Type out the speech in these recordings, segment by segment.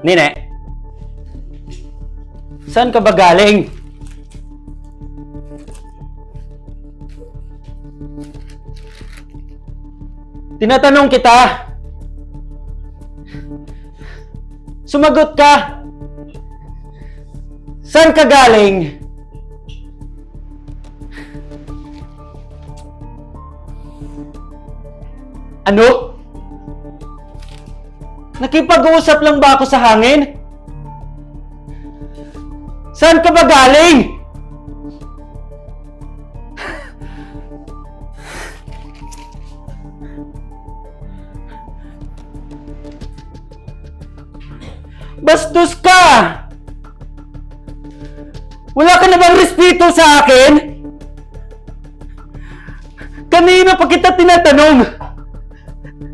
Nine, saan ka ba galing? Tinatanong kita. Sumagot ka. Saan ka galing? Ano? Nakipag-uusap lang ba ako sa hangin? Saan ka ba galing? Bastos ka! Wala ka na bang respeto sa akin? Kanina pa kita tinatanong.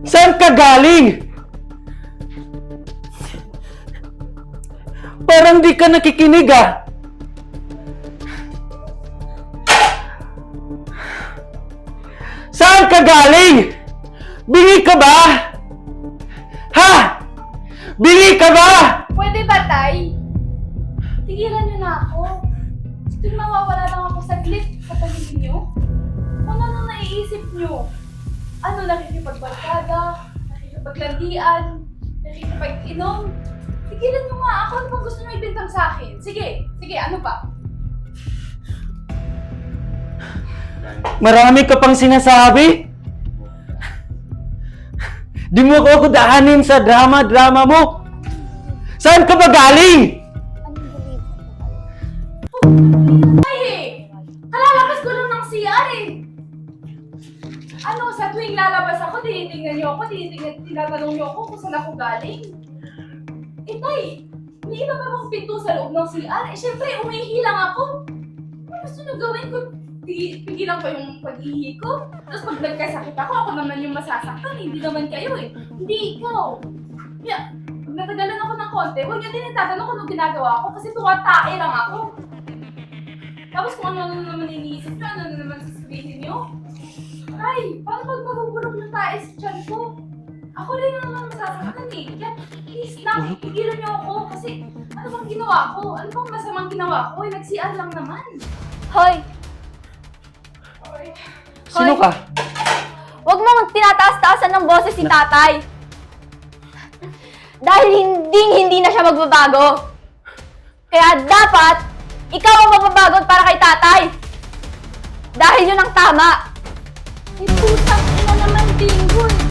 Saan ka galing? Parang di ka nakikinig ah. Saan ka galing? Bingi ka ba? Ha? Bingi ka ba? Pwede ba, Tay? Tigilan niyo na ako. Sige, mawawala lang ako saglit sa paligid niyo. Kung ano naiisip niyo. Ano, nakikipagbarkada, nakikipaglandian, nakikipag-inom. Tigilan niyo nga ako. Ano bang gusto niyo ibintang sa akin? Sige, ano pa? Marami ka pang sinasabi? Di mo ako dahanin sa drama-drama mo. Saan ka ba galing? Ay! Kalalabas ko lang ng CR eh! Ano, sa tuwing lalabas ako, tinitingnan niyo ako, tinatanong niyo ako kung saan ako galing. Eh, Tay, may iba pa bang pinto sa loob ng CR? Eh, syempre, umihi lang ako. Ano gusto niyo gawin ko? Pigilan ko yung pag-ihi ko? Tapos pag nagkasakit ako naman yung masasaktan. Hindi naman kayo eh. Hindi ikaw. Kaya, pag natagalan ako ng konti, huwag niyo din itatanong kung anong ginagawa ko kasi tuwatae lang ako. Tapos kung ano naman iniisip niyo, ano naman sasabihin niyo? Ay, paano pag mabubulog ng tae sa tiyan ko? Ako rin naman masasaktan eh. Kaya please lang, pigilan niyo ako kasi ano bang ginawa ko? Ano bang masamang ginawa ko? Eh, nag-CR lang naman. Hoy! Sino ka? Huwag mong tinataas-taasan ng boses si tatay. Dahil hindi na siya magbabago. Kaya dapat, ikaw ang magbabago para kay tatay. Dahil yun ang tama. Eh, putang ina naman, Bingo eh.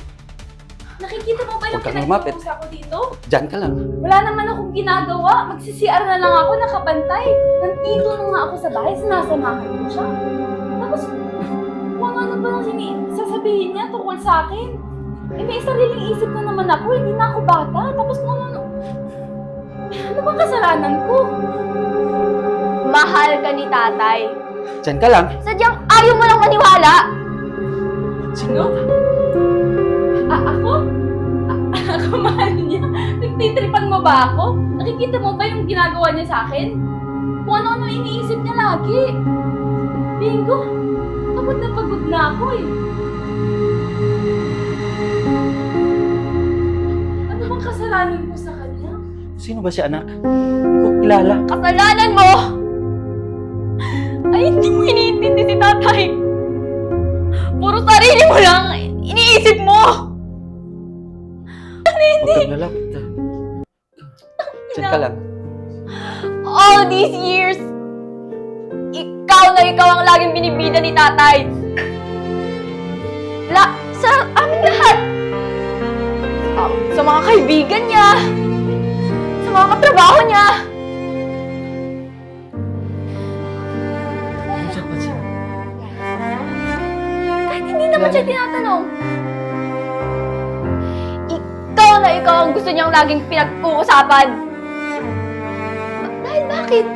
Nakikita mo ba yung Huwag kang lumapit. pinagpupusa ko dito? Diyan ka lang. Wala naman akong ginagawa. Magsi-CR na lang ako, nakabantay. Nandito na nga ako sa bahay, sinasamahan ko siya. Tapos, kung ano ba lang sasabihin niya tungkol sa akin? Eh, may sariling isip ko naman ako, hindi na ako bata. Tapos kung ano bang kasalanan ko? Mahal ka ni tatay. Diyan ka lang. Sadyang ayaw mo lang maniwala. Sino? Ako? Ako mahal niya? Nagtitripan mo ba ako? Nakikita mo ba yung ginagawa niya sa akin? Kung ano-ano iniisip niya lagi. Bingo, pagod na ako eh. Ano bang kasalanan ko sa kanya? Sino ba si anak? Hindi ko kilala. Kasalanan mo! Ay, hindi mo iniintindi si tatay. Puro sarili mo lang iniisip mo. Huwag kang lalapit ka. Diyan ka lang. All these years, ikaw ang laging binibida ni tatay. Sa aming lahat. Sa mga kaibigan niya. Sa mga katrabaho niya. Kahit hindi naman siya tinatanong. Ikaw ang gusto niyang laging pinag-uusapan. Dahil bakit?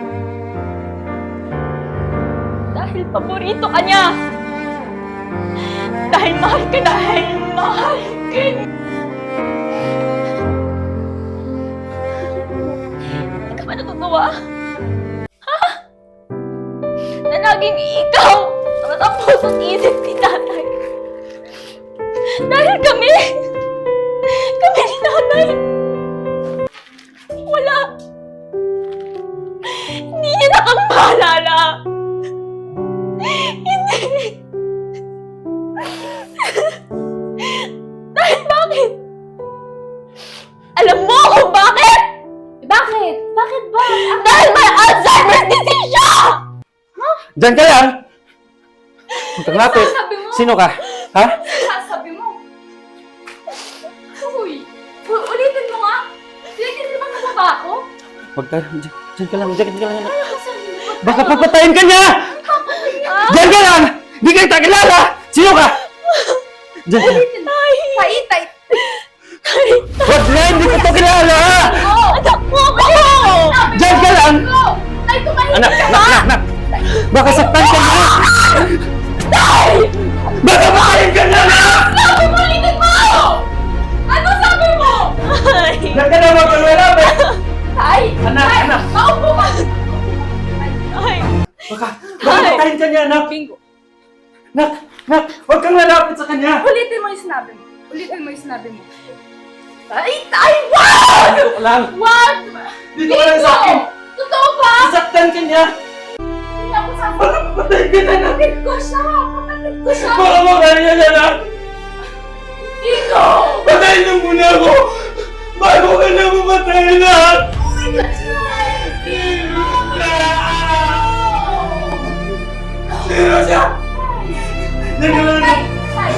Dahil paborito ka niya. Dahil mahal ka niya. Hindi ka ba natutuwa? Ha? laging ikaw ang nasa puso't isip ni tatay. Dahil kami ni tatay, wala. Hindi niya na kami maalala. Hindi. Dahil bakit? Alam mo kung bakit? Bakit? Bakit ba? Dahil may Alzheimer's disease siya! Diyan ka lang! Huwag kang lapit. Sabi mo. Sino ka? Ha? Sasabi mo. Uy, ulitin mo nga. Hindi ba nalaba ako? Huwag ka. Diyan ka lang. Diyan ka lang. Ano sabi mo? Baka papatayin ka niya! Diyan ka lang! Di kita kilala! Sino ka? Diyan ka lang. Ulitin mo. Tay. Huwag na! Hindi ko to kilala! Anak mo ko! Diyan ka lang! Tay, tumahimik Anak! ka Anak! ba? Anak! Anak! Baka saktan ka niya! Tay! Baka patayin ka niya! Sabi mo, ulitin mo! Ano sabi mo? Ay! Diyan ka lang! Huwag kang lalapit! Tay! Anak, Tay, anak. Maupo ka! Ay! Baka patayin ka niya, anak! Bingo. Anak! Anak! Huwag kang lalapit sa kanya! Ulitin mo yung sinabi mo. Ulitin mo yung sinabi mo. Tay! Wag! Dito ka lang! Wag! Dito ka lang sa akin! Totoo ba? Sasaktan ka niya! Hindi ako sasabi. Baka patayin ka na, anak! Kapatid ko siya! Kapatid ko siya! Baka makain niya, anak! Iko! Patayin niyo muna ako! Bago ka na mamatay, anak! Oh my God! Sino siya? Diyan ka lang, anak! Tay!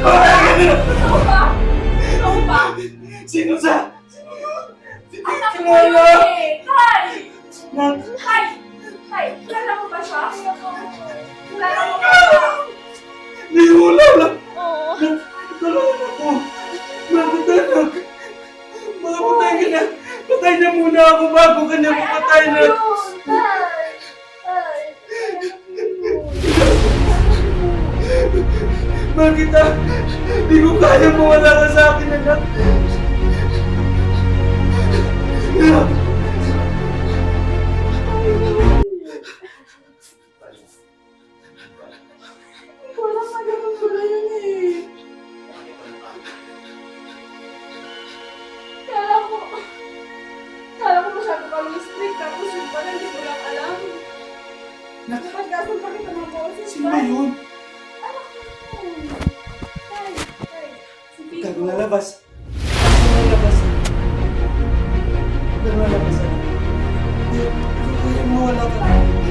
Patayin ka na! Totoo ba? Totoo ba? Sino siya? Anak ko Kilala! yun eh! Tay! Anak! Tay! Tay! Kilala mo ba siya? Kilala mo ba siya? Hindi ko alam! Oo. Tulungan ako! Bakit, anak? Baka patayin ka na! Patayin niya muna ako bago ka niya papatay na! Tay! Tay! Bakit, ah? Hindi ko kaya mawala ka sa akin, anak! Anak! Wala ka naman pala yun eh. Kala ko masyado kami strict, tapos yun pala, hindi ko lang alam. Napagkasal pa kita ng boses. Sino ba yun? Anak ko yun. Tay, si Huwag Vico. kang lalabas. Huwag kang lalabas. Huwag kang lalabas, anak. Hindi ko kaya mawala ka.